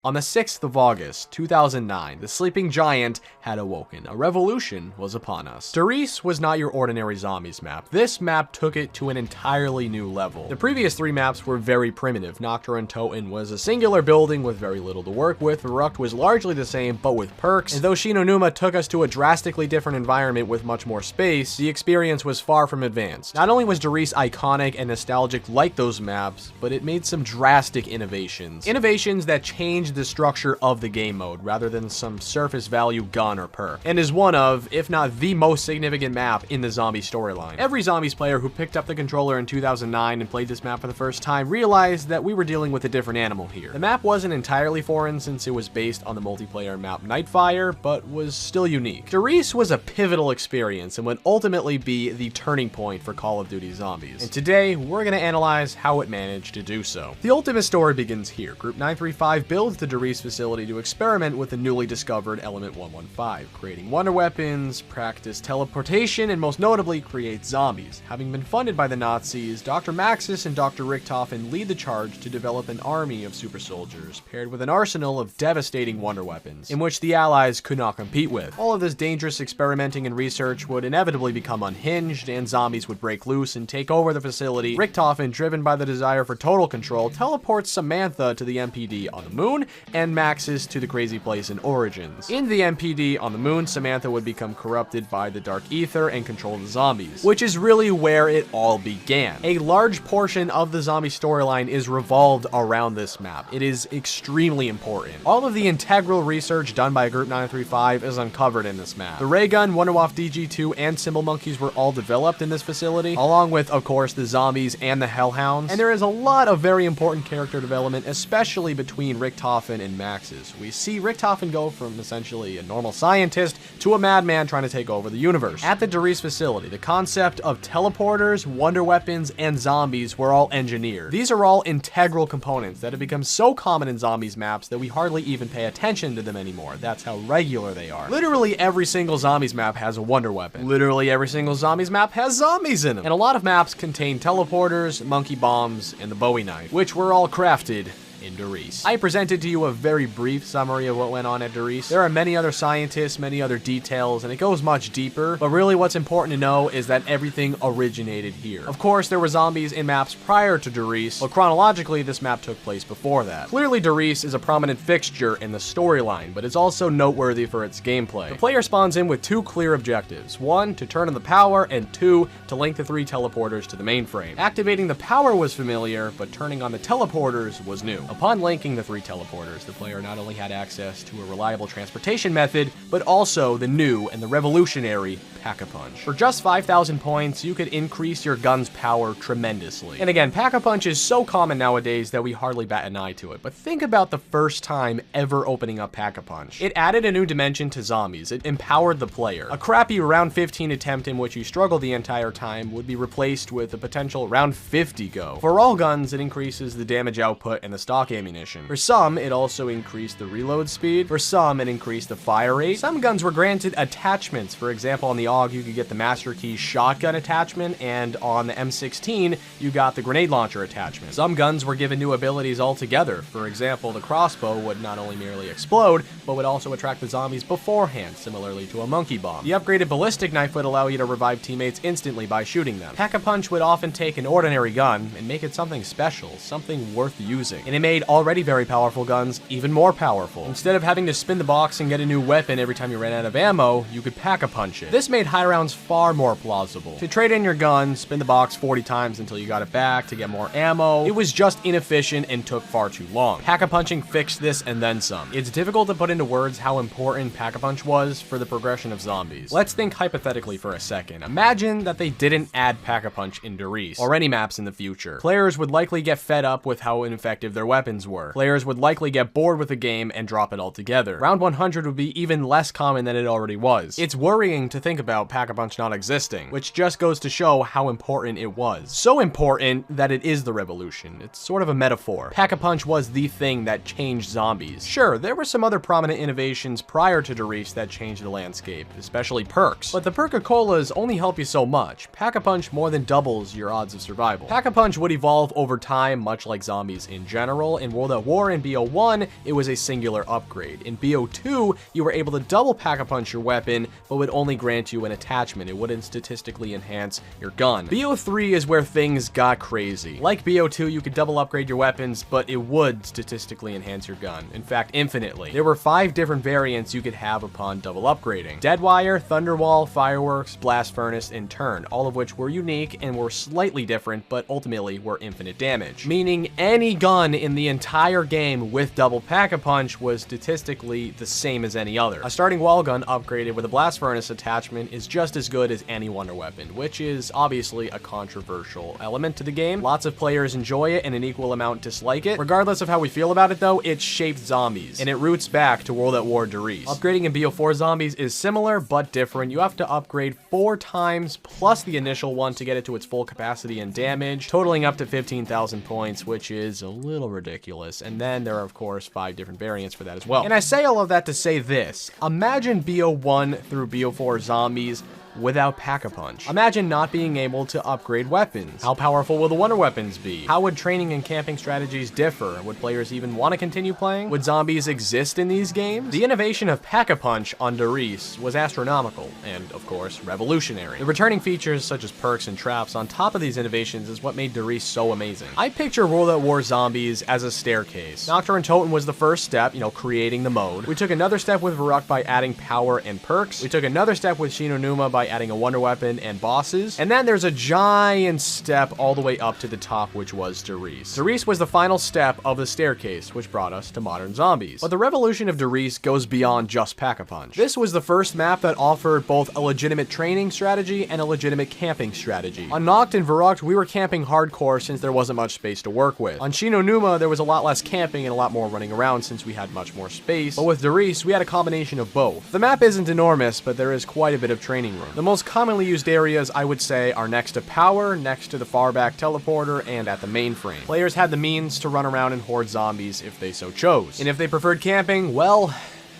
On the 6th of August, 2009, the sleeping giant had awoken. A revolution was upon us. Riese was not your ordinary zombies map. This map took it to an entirely new level. The previous 3 maps were very primitive. Nocturne and Toten was a singular building with very little to work with. Rucht was largely the same, but with perks. And though Shinonuma took us to a drastically different environment with much more space, the experience was far from advanced. Not only was Riese iconic and nostalgic like those maps, but it made some drastic innovations. Innovations that changed the structure of the game mode rather than some surface value gun or perk, and is one of, if not the most significant map in the zombie storyline. Every zombies player who picked up the controller in 2009 and played this map for the first time realized that we were dealing with a different animal here. The map wasn't entirely foreign since it was based on the multiplayer map Nightfire, but was still unique. Riese was a pivotal experience and would ultimately be the turning point for Call of Duty Zombies, and today we're going to analyze how it managed to do so. The ultimate story begins here. Group 935 builds the Riese facility to experiment with the newly discovered Element 115, creating wonder weapons, practice teleportation, and most notably create zombies. Having been funded by the Nazis, Dr. Maxis and Dr. Richthofen lead the charge to develop an army of super soldiers, paired with an arsenal of devastating wonder weapons, in which the Allies could not compete with. All of this dangerous experimenting and research would inevitably become unhinged, and zombies would break loose and take over the facility. Richthofen, driven by the desire for total control, teleports Samantha to the MPD on the moon, and Maxis to the crazy place in Origins. In the MPD on the moon, Samantha would become corrupted by the dark ether and control the zombies, which is really where it all began. A large portion of the zombie storyline is revolved around this map. It is extremely important. All of the integral research done by Group 935 is uncovered in this map. The ray gun, Wunderwaffe DG2, and Symbol Monkeys were all developed in this facility, along with, of course, the zombies and the hellhounds. And there is a lot of very important character development, especially between Richthofen and Maxis. We see Richthofen go from essentially a normal scientist to a madman trying to take over the universe. At the Riese facility, the concept of teleporters, wonder weapons, and zombies were all engineered. These are all integral components that have become so common in zombies maps that we hardly even pay attention to them anymore. That's how regular they are. Literally every single zombies map has a wonder weapon. Literally every single zombies map has zombies in them. And a lot of maps contain teleporters, monkey bombs, and the Bowie knife, which were all crafted in Riese. I presented to you a very brief summary of what went on at Riese. There are many other scientists, many other details, and it goes much deeper, but really what's important to know is that everything originated here. Of course, there were zombies in maps prior to Riese, but chronologically, this map took place before that. Clearly, Riese is a prominent fixture in the storyline, but it's also noteworthy for its gameplay. The player spawns in with 2 clear objectives. 1, to turn on the power, and 2, to link the 3 teleporters to the mainframe. Activating the power was familiar, but turning on the teleporters was new. Upon linking the 3 teleporters, the player not only had access to a reliable transportation method, but also the new and the revolutionary Pack-a-Punch. For just 5,000 points, you could increase your gun's power tremendously. And again, Pack-a-Punch is so common nowadays that we hardly bat an eye to it, but think about the first time ever opening up Pack-a-Punch. It added a new dimension to zombies. It empowered the player. A crappy round 15 attempt in which you struggle the entire time would be replaced with a potential round 50 go. For all guns, it increases the damage output and the stock ammunition. For some, it also increased the reload speed. For some, it increased the fire rate. Some guns were granted attachments. For example, on the AUG, you could get the Master Key shotgun attachment, and on the M16, you got the grenade launcher attachment. Some guns were given new abilities altogether. For example, the crossbow would not only merely explode, but would also attract the zombies beforehand, similarly to a monkey bomb. The upgraded ballistic knife would allow you to revive teammates instantly by shooting them. Pack-a-Punch would often take an ordinary gun and make it something special, something worth using. And it made already very powerful guns even more powerful. Instead of having to spin the box and get a new weapon every time you ran out of ammo, you could Pack-a-Punch it. This made high rounds far more plausible. To trade in your gun, spin the box 40 times until you got it back to get more ammo, it was just inefficient and took far too long. Pack-a-Punching fixed this and then some. It's difficult to put into words how important Pack-a-Punch was for the progression of zombies. Let's think hypothetically for a second. Imagine that they didn't add Pack-a-Punch into Riese, or any maps in the future. Players would likely get fed up with how ineffective their weapons were. Players would likely get bored with the game and drop it altogether. Round 100 would be even less common than it already was. It's worrying to think about Pack-a-Punch not existing, which just goes to show how important it was. So important that it is the revolution. It's sort of a metaphor. Pack-a-Punch was the thing that changed zombies. Sure, there were some other prominent innovations prior to Riese that changed the landscape, especially perks, but the perk-a-colas only help you so much. Pack-a-Punch more than doubles your odds of survival. Pack-a-Punch would evolve over time, much like zombies in general, battle. In World at War and BO1, it was a singular upgrade. In BO2, you were able to double Pack-a-Punch your weapon, but would only grant you an attachment. It wouldn't statistically enhance your gun. BO3 is where things got crazy. Like BO2, you could double upgrade your weapons, but it would statistically enhance your gun. In fact, infinitely. There were 5 different variants you could have upon double upgrading: Deadwire, Thunderwall, Fireworks, Blast Furnace, and Turn, all of which were unique and were slightly different, but ultimately were infinite damage. Meaning any gun in the entire game with double Pack-a-Punch was statistically the same as any other. A starting wall gun upgraded with a Blast Furnace attachment is just as good as any wonder weapon, which is obviously a controversial element to the game. Lots of players enjoy it and an equal amount dislike it. Regardless of how we feel about it though, it shaped zombies, and it roots back to World at War Riese. Upgrading in BO4 zombies is similar but different. You have to upgrade 4 times plus the initial one to get it to its full capacity and damage, totaling up to 15,000 points, which is a little ridiculous. And then there are of course 5 different variants for that as well. And I say all of that to say this: imagine BO1 through BO4 zombies without Pack-a-Punch. Imagine not being able to upgrade weapons. How powerful will the wonder weapons be? How would training and camping strategies differ? Would players even want to continue playing? Would zombies exist in these games? The innovation of Pack-a-Punch on Riese was astronomical and, of course, revolutionary. The returning features such as perks and traps on top of these innovations is what made Riese so amazing. I picture World at War zombies as a staircase. Nocturne Totem was the first step, creating the mode. We took another step with Varuk by adding power and perks. We took another step with Shinonuma by adding a wonder weapon and bosses. And then there's a giant step all the way up to the top, which was Riese. Riese was the final step of the staircase, which brought us to modern zombies. But the revolution of Riese goes beyond just Pack-a-Punch. This was the first map that offered both a legitimate training strategy and a legitimate camping strategy. On Noct and Varuk, we were camping hardcore since there wasn't much space to work with. On Shinonuma, there was a lot less camping and a lot more running around since we had much more space. But with Riese, we had a combination of both. The map isn't enormous, but there is quite a bit of training room. The most commonly used areas, I would say, are next to power, next to the far back teleporter, and at the mainframe. Players had the means to run around and horde zombies if they so chose. And if they preferred camping, well,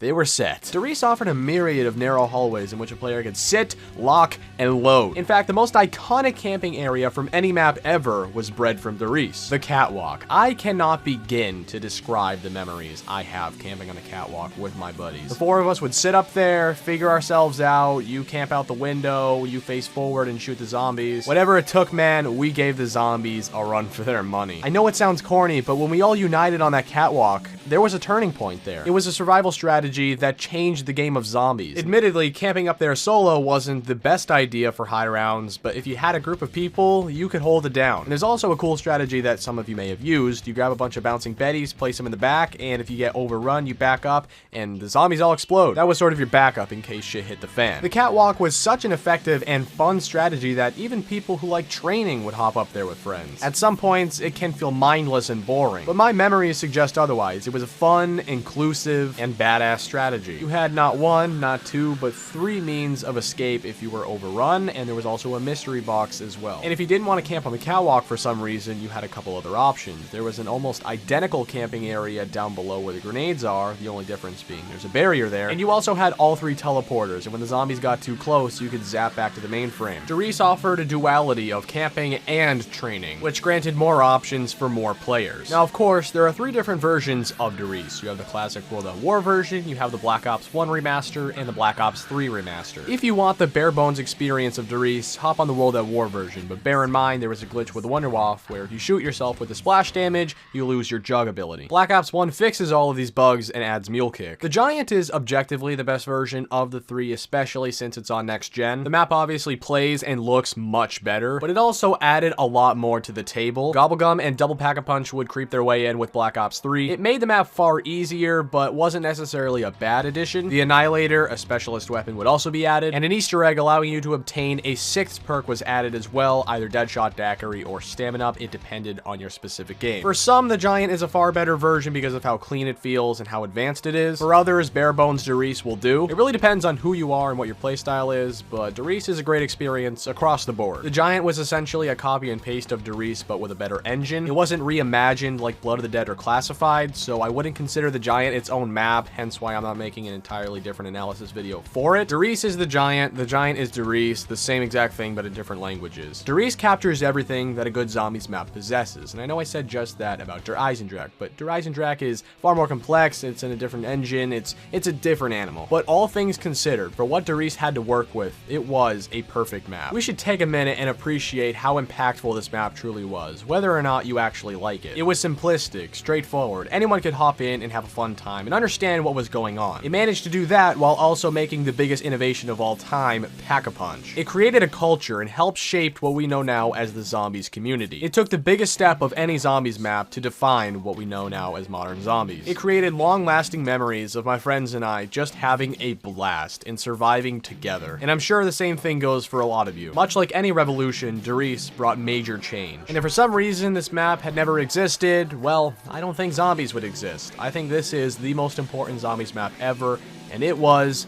they were set. Riese offered a myriad of narrow hallways in which a player could sit, lock, and load. In fact, the most iconic camping area from any map ever was bred from Riese: the catwalk. I cannot begin to describe the memories I have camping on the catwalk with my buddies. The 4 of us would sit up there, figure ourselves out. You camp out the window, you face forward and shoot the zombies. Whatever it took, man, we gave the zombies a run for their money. I know it sounds corny, but when we all united on that catwalk, there was a turning point there. It was a survival strategy that changed the game of zombies. Admittedly, camping up there solo wasn't the best idea for high rounds, but if you had a group of people, you could hold it down. And there's also a cool strategy that some of you may have used. You grab a bunch of bouncing betties, place them in the back, and if you get overrun, you back up, and the zombies all explode. That was sort of your backup in case shit hit the fan. The catwalk was such an effective and fun strategy that even people who like training would hop up there with friends. At some points, it can feel mindless and boring, but my memories suggest otherwise. It was a fun, inclusive, and badass strategy. You had not 1, not 2, but 3 means of escape if you were overrun, and there was also a mystery box as well. And if you didn't want to camp on the catwalk for some reason, you had a couple other options. There was an almost identical camping area down below where the grenades are, the only difference being there's a barrier there, and you also had all 3 teleporters, and when the zombies got too close, you could zap back to the mainframe. Riese offered a duality of camping and training, which granted more options for more players. Now, of course, there are 3 different versions of Riese. You have the classic World at War version, you have the Black Ops 1 remaster, and the Black Ops 3 remaster. If you want the bare bones experience of Riese, hop on the World at War version, but bear in mind there was a glitch with the Wunderwaffe where if you shoot yourself with the splash damage, you lose your jug ability. Black Ops 1 fixes all of these bugs and adds Mule Kick. The Giant is objectively the best version of the 3, especially since it's on next gen. The map obviously plays and looks much better, but it also added a lot more to the table. Gobblegum and Double Pack-a-Punch would creep their way in with Black Ops 3. It made the map far easier, but wasn't necessarily a bad addition. The Annihilator, a specialist weapon, would also be added, and an Easter egg allowing you to obtain a 6th perk was added as well, either Deadshot, Daiquiri, or Stamina Up. It depended on your specific game. For some, the Giant is a far better version because of how clean it feels and how advanced it is. For others, bare bones Riese will do. It really depends on who you are and what your playstyle is, but Riese is a great experience across the board. The Giant was essentially a copy and paste of Riese, but with a better engine. It wasn't reimagined like Blood of the Dead or Classified, so I wouldn't consider the Giant its own map, hence why why I'm not making an entirely different analysis video for it. Riese is the giant is Riese, the same exact thing but in different languages. Riese captures everything that a good zombies map possesses, and I know I said just that about Riese, but Riese is far more complex. It's in a different engine. It's a different animal. But all things considered, for what Riese had to work with, it was a perfect map. We should take a minute and appreciate how impactful this map truly was, whether or not you actually like it. It was simplistic, straightforward. Anyone could hop in and have a fun time and understand what was going on. It managed to do that while also making the biggest innovation of all time, Pack-a-Punch. It created a culture and helped shape what we know now as the zombies community. It took the biggest step of any zombies map to define what we know now as modern zombies. It created long-lasting memories of my friends and I just having a blast and surviving together. And I'm sure the same thing goes for a lot of you. Much like any revolution, Riese brought major change. And if for some reason this map had never existed, well, I don't think zombies would exist. I think this is the most important zombies map ever, and it was,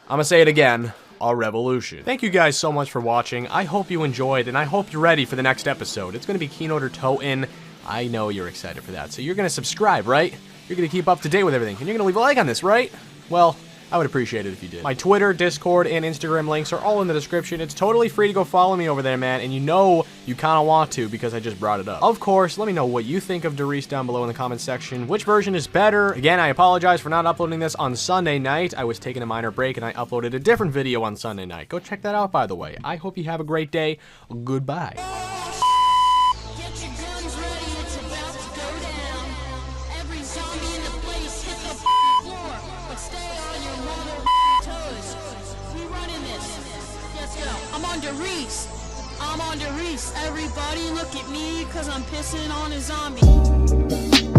I'm gonna say it again, a revolution. Thank you guys so much for watching. I hope you enjoyed, and I hope you're ready for the next episode. It's gonna be Keynote or Toten. I know you're excited for that. So you're gonna subscribe, right? You're gonna keep up to date with everything, and you're gonna leave a like on this, right? Well, I would appreciate it if you did. My Twitter, Discord, and Instagram links are all in the description. It's totally free to go follow me over there, man, and you know you kind of want to because I just brought it up. Of course, let me know what you think of Riese down below in the comment section. Which version is better? Again, I apologize for not uploading this on Sunday night. I was taking a minor break, and I uploaded a different video on Sunday night. Go check that out, by the way. I hope you have a great day. Goodbye. I'm on Riese. Everybody look at me, cause I'm pissing on a zombie.